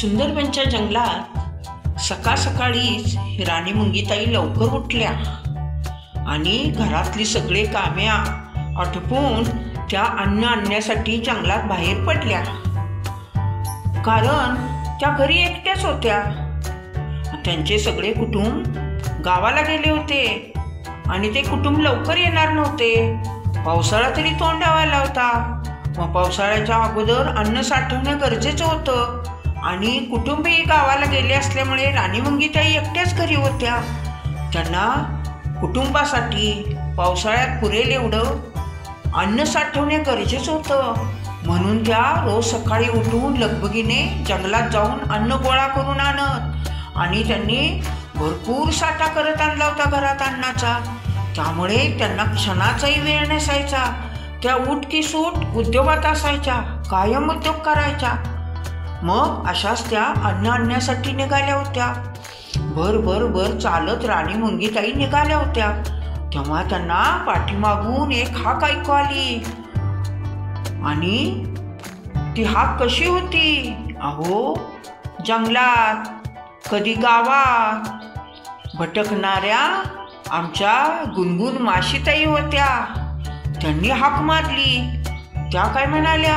सुंदरबनच्या जंगलात सकाळ सकाळीच राणी मुंगीताई लवकर उठल्या आणि घरातली सगळे कामे आटोपून त्या अन्न आणण्यासाठी जंगलात बाहेर पडल्या. कारण त्या घरी एकट्याच होत्या. त्यांचे सगळे कुटुंब गावाला गेले होते आणि ते कुटुंब लवकर येणार नव्हते. पावसाळा तरी तोंडावाला होता. मग पावसाळ्याच्या अगोदर अन्न साठवणं गरजेचं होतं आणि कुटुंबही गावाला गेले असल्यामुळे राणी मुंगीताई एकट्याच घरी होत्या. त्यांना कुटुंबासाठी पावसाळ्यात पुरेल एवढं अन्न साठवणे गरजेचं होतं. म्हणून त्या रोज सकाळी उठून लगबगीने जंगलात जाऊन अन्न गोळा करून आणत आणि त्यांनी भरपूर साठा करत आणला होता घरात अन्नाचा. त्यामुळे त्यांना क्षणाचाही वेळ नसायचा. त्या उठ की सूट उद्योगात असायच्या, कायम उद्योग करायच्या. मग अशाच त्या अन्न आणण्यासाठी निघाल्या होत्या. भर चालत राणी मुंगीताई निघाल्या होत्या. तेव्हा त्यांना पाठीमागून एक हाक ऐकू आली. आणि ती हाक कशी होती? अहो, जंगलात कधी गावात भटकणाऱ्या आमच्या गुणगुण माशीताई होत्या. त्यांनी हाक मारली. त्या काय म्हणाल्या,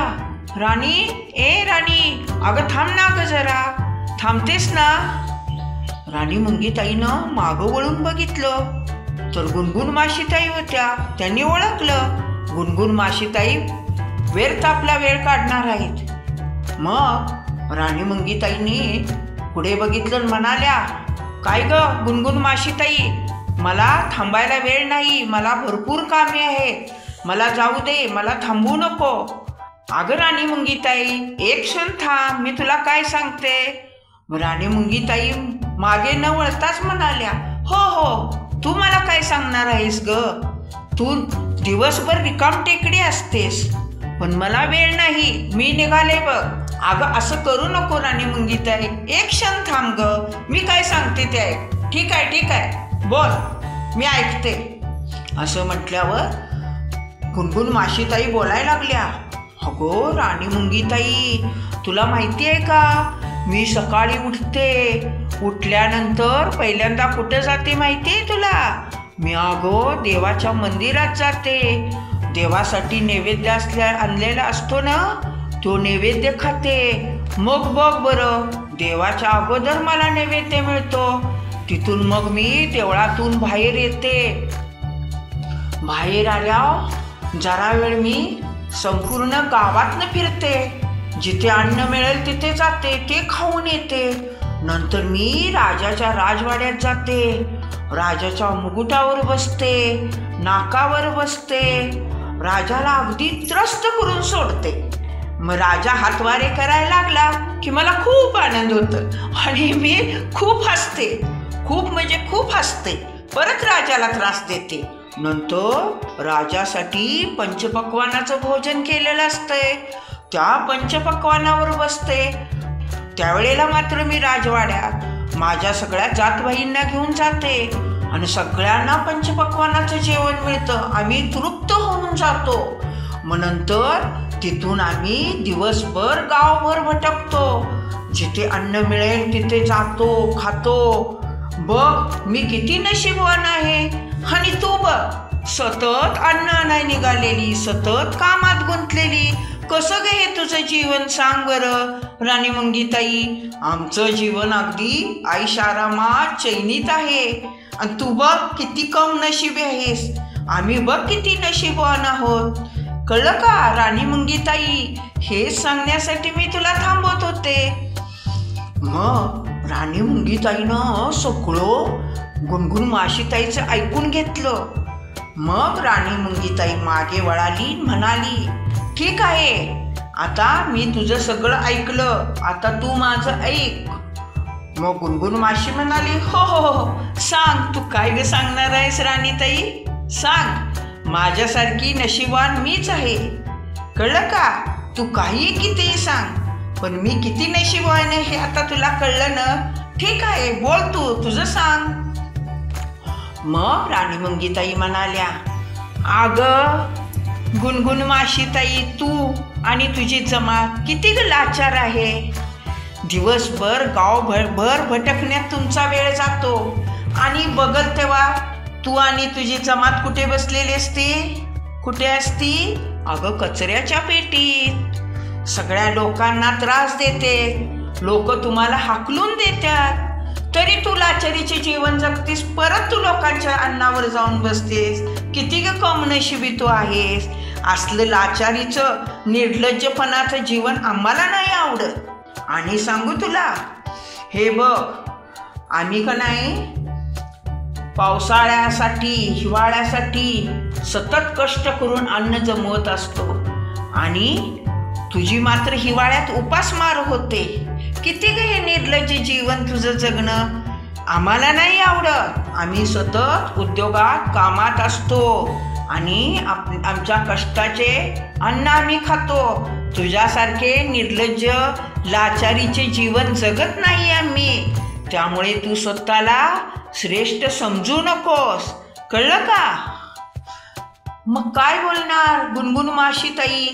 राणी, ए राणी, अगं थांब ना, अगं जरा थांबतेस ना? राणी मुंगीताईनं मागं वळून बघितलं तर गुणगुण माशीताई होत्या. त्यांनी ओळखलं, गुणगुण माशीताई व्यर्थ आपला वेळ काढणार आहेत. मग राणी मुंगीताईंनी पुढे बघितलं, म्हणाल्या, काय ग गुणगुण माशीताई, मला थांबायला वेळ नाही, मला भरपूर कामे आहेत, मला जाऊ दे, मला थांबवू नको. अगं राणी मुंगीताई, एक क्षण थांब, मी तुला काय सांगते. राणी मुंगीताई मागे न वळताच म्हणाल्या, हो, तू मला काय सांगणार आहेस ग? तू दिवसभर रिकाम टेकडी असतेस, पण मला वेळ नाही, मी निघाले बघ. अगं असं करू नको राणी मुंगीताई, एक क्षण थांब ग, मी काय सांगते ते ऐक. ठीक आहे, बोल, मी ऐकते. असं म्हटल्यावर गुणगुण माशीताई बोलायला लागल्या, अगो राणी मुंगीताई, तुला माहिती आहे का, मी सकाळी उठल्यानंतर पहिल्यांदा कुठं जाते माहिती आहे तुला? मी अगो देवाच्या मंदिरात जाते. देवासाठी नैवेद्य आणलेला असतो ना, तो नैवेद्य खाते. मग बघ बरं, देवाच्या अगोदर मला नैवेद्य मिळतो. तिथून मग मी देवळातून बाहेर येते. बाहेर आल्यावर जरा वेळ मी संपूर्ण गावातनं फिरते. जिथे अन्न मिळेल तिथे जाते, ते खाऊन येते. नंतर मी राजाच्या राजवाड्यात जाते. राजाच्या मुकुटावर बसते, नाकावर बसते. राजाला अगदी त्रस्त करून सोडते. मग राजा हातवारे करायला लागला की मला खूप आनंद होतो आणि मी खूप हसते, खूप हसते. परत राजाला त्रास देते. नंतर राजासाठी पंचपक्वानाचं भोजन केलेलं असतंय, त्या पंचपक्वानावर बसते. त्यावेळेला मात्र मी राजवाड्यात माझ्या सगळ्या जातभाईंना घेऊन जाते आणि सगळ्यांना पंचपक्वानाचं जेवण मिळतं. आम्ही तृप्त होऊन जातो. मग नंतर तिथून आम्ही दिवसभर गावभर भटकतो. जिथे अन्न मिळेल तिथे जातो, खातो. बघ मी किती नशीबवान आहे. आणि तू बघ, सतत अन्न आणाय निघालेली, सतत कामात गुंतलेली. कसं ग हे तुझं जीवन, सांग बरं राणी मुंगीताई. आमचं जीवन अगदी ऐशारामात चैनीत आहे आणि तू बघ किती कम नशीबी आहेस. आम्ही बघ किती नशीबवान आहोत. कळलं का राणी मुंगीताई? हेच सांगण्यासाठी मी तुला थांबवत होते. मग राणी मुंगीताईनं सगळं गुणगुण माशीताईचं ऐकून घेतलं. मग राणी मुंगीताई मागे वळाली, म्हणाली, ठीक आहे, आता मी तुझं सगळं ऐकलं, आता तू माझं ऐक. मग गुणगुण माशी म्हणाली, हो, सांग, तू काय ग सांगणार आहेस राणीताई, सांग. माझ्यासारखी नशीबवान मीच आहे, कळलं का? तू काही कितीही सांग, पण मी किती नशीबवान आहे हे आता तुला कळलं ना? ठीक आहे, बोल, तुझं सांग. मग राणी मुंगीताई म्हणाल्या, अगं गुणगुण माशीताई, तू आणि तुझी जमात किती लाचार आहे. दिवसभर गावभर भटकण्यात तुमचा वेळ जातो आणि बघल तेव्हा तू आणि तुझी जमात कुठे बसलेली असते? कुठे असती? अगं कचऱ्याच्या पेटीत. सगळ्या लोकांना त्रास देते, लोक तुम्हाला हाकलून देतात, तरी तू लाचारीचे जीवन जगतीस. परत तू लोकांच्या अन्नावर जाऊन बसतेस. किती ग कमनशिबी तू आहेस. असलं लाचारीचं निर्लज्जपणाचं जीवन आम्हाला नाही आवडत. आणि सांगू तुला, हे बघ, आम्ही का नाही पावसाळ्यासाठी हिवाळ्यासाठी सतत कष्ट करून अन्न जमवत असतो आणि तुझी मात्र हिवाळ्यात उपासमार होते. किती ग हे निर्लज्ज जीवन तुझं जगणं आम्हाला नाही आवडत. आम्ही सतत उद्योगात कामात असतो आणि आमच्या कष्टाचे अन्न आम्ही खातो. तुझ्यासारखे निर्लज्ज लाचारीचे जीवन जगत नाही आम्ही. त्यामुळे तू स्वतःला श्रेष्ठ समजू नकोस, कळलं का? मग काय बोलणार गुणगुण माशीताई?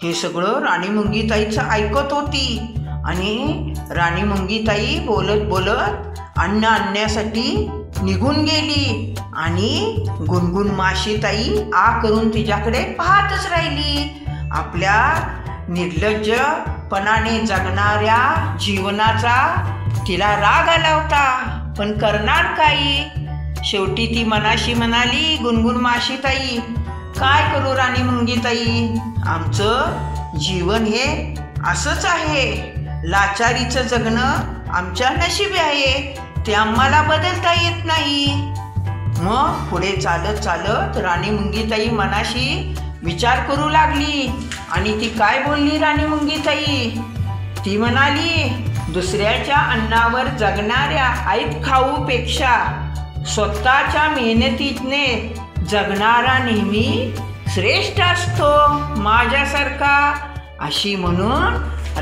हे सगळं राणी मुंगीताईचं ऐकत होती आणि राणी मुंगीताई बोलत बोलत अन्न आणण्यासाठी निघून गेली आणि गुणगुण माशीताई आ करून तिच्याकडे पाहतच राहिली. आपल्या निर्लज्जपणाने जगणाऱ्या जीवनाचा तिला राग आला होता, पण करणार काही? शेवटी ती मनाशी म्हणाली, गुणगुण माशीताई, काय करू राणी मुंगीताई, आमचं जीवन हे असंच आहे. लाचारीचं जगणं आमच्या नशिबी आहे, ते आम्हाला बदलता येत नाही. मग पुढे चालत चालत राणी मुंगीताई मनाशी विचार करू लागली आणि ती काय बोलली राणी मुंगीताई? ती म्हणाली, दुसऱ्याच्या अन्नावर जगणाऱ्या ऐत खाऊपेक्षा स्वतःच्या मेहनतीने जगणारा नेहमी श्रेष्ठ असतो माझ्यासारखा. अशी म्हणून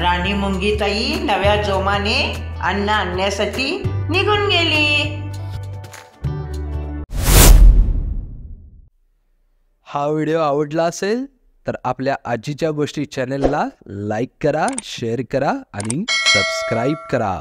राणी मुंगीताई नव्या जोमाने अन्न आणण्यासाठी निघून गेली. हा व्हिडिओ आवडला असेल तर आपल्या आजीच्या गोष्टी चॅनलला लाईक करा, शेअर करा आणि सबस्क्राईब करा.